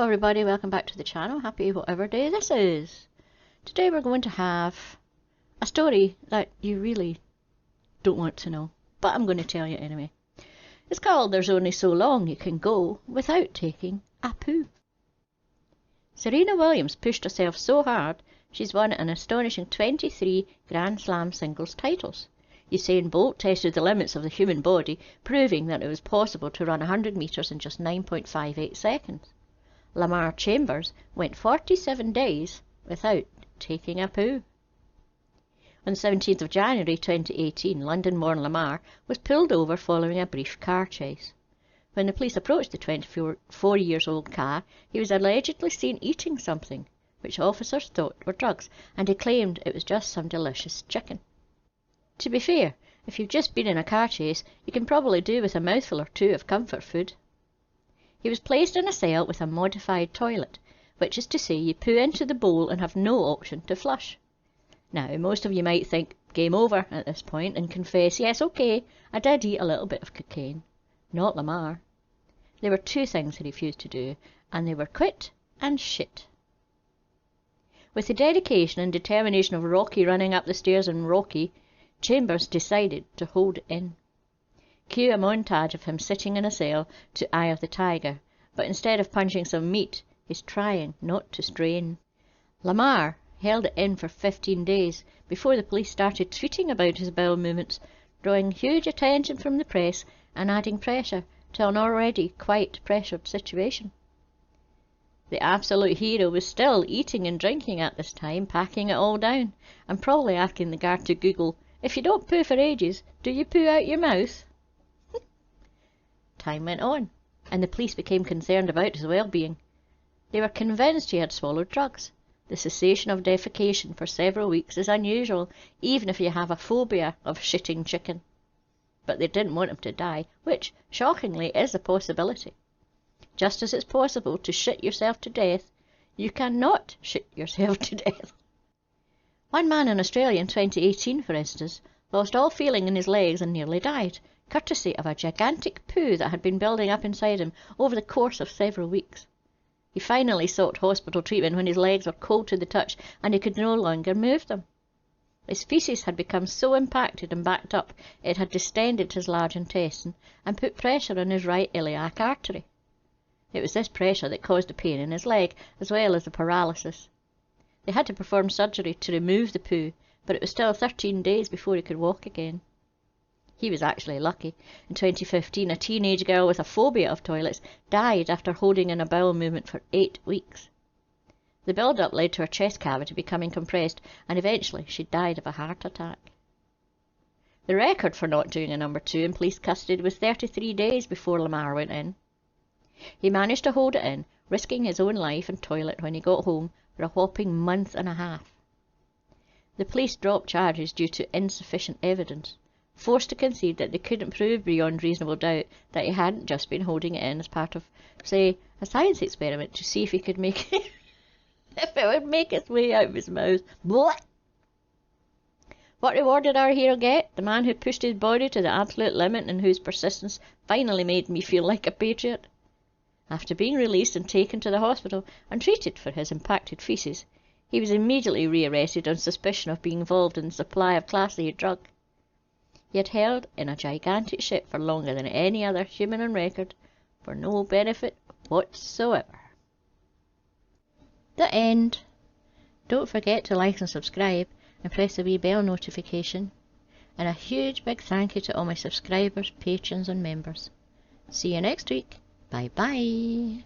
everybody, welcome back to the channel. Happy whatever day this is. Today we're going to have a story that you really don't want to know, but I'm going to tell you anyway. It's called There's Only So Long You Can Go Without Taking a Poo. Serena Williams pushed herself so hard she's won an astonishing 23 Grand Slam singles titles. Usain Bolt tested the limits of the human body, proving that it was possible to run 100 metres in just 9.58 seconds. Lamar Chambers went 47 days without taking a poo. On the 17th of January 2018, London-born Lamar was pulled over following a brief car chase. When the police approached the 24-year-old car, he was allegedly seen eating something, which officers thought were drugs, and he claimed it was just some delicious chicken. To be fair, if you've just been in a car chase, you can probably do with a mouthful or two of comfort food. He was placed in a cell with a modified toilet, which is to say you poo into the bowl and have no option to flush. Now, most of you might think game over at this point and confess, yes, okay, I did eat a little bit of cocaine. Not Lamar. There were two things he refused to do, and they were quit and shit. With the dedication and determination of Rocky running up the stairs in Rocky, Chambers decided to hold it in. Cue a montage of him sitting in a cell to Eye of the Tiger, but instead of punching some meat, he's trying not to strain. Lamar held it in for 15 days before the police started tweeting about his bowel movements, drawing huge attention from the press and adding pressure to an already quite pressured situation. The absolute hero was still eating and drinking at this time, packing it all down, and probably asking the guard to Google, "If you don't poo for ages, do you poo out your mouth?" Time went on, and the police became concerned about his well-being. They were convinced he had swallowed drugs. The cessation of defecation for several weeks is unusual, even if you have a phobia of shitting chicken. But they didn't want him to die, which, shockingly, is a possibility. Just as it's possible to shit yourself to death, you cannot shit yourself to death. One man in Australia in 2018, for instance, lost all feeling in his legs and nearly died, courtesy of a gigantic poo that had been building up inside him over the course of several weeks. He finally sought hospital treatment when his legs were cold to the touch and he could no longer move them. His faeces had become so impacted and backed up it had distended his large intestine and put pressure on his right iliac artery. It was this pressure that caused the pain in his leg, as well as the paralysis. They had to perform surgery to remove the poo, but it was still 13 days before he could walk again. He was actually lucky. In 2015, a teenage girl with a phobia of toilets died after holding in a bowel movement for 8 weeks. The build-up led to her chest cavity becoming compressed, and eventually she died of a heart attack. The record for not doing a number 2 in police custody was 33 days before Lamar went in. He managed to hold it in, risking his own life and toilet when he got home for a whopping month and a half. The police dropped charges due to insufficient evidence, forced to concede that they couldn't prove beyond reasonable doubt that he hadn't just been holding it in as part of, say, a science experiment to see if he could make it, if it would make its way out of his mouth. Blah! What reward did our hero get? The man who pushed his body to the absolute limit and whose persistence finally made me feel like a patriot. After being released and taken to the hospital and treated for his impacted faeces, he was immediately rearrested on suspicion of being involved in the supply of Class A drug. He had held in a gigantic ship for longer than any other human on record, for no benefit whatsoever. The end. Don't forget to like and subscribe, and press the wee bell notification. And a huge big thank you to all my subscribers, patrons and members. See you next week. Bye bye.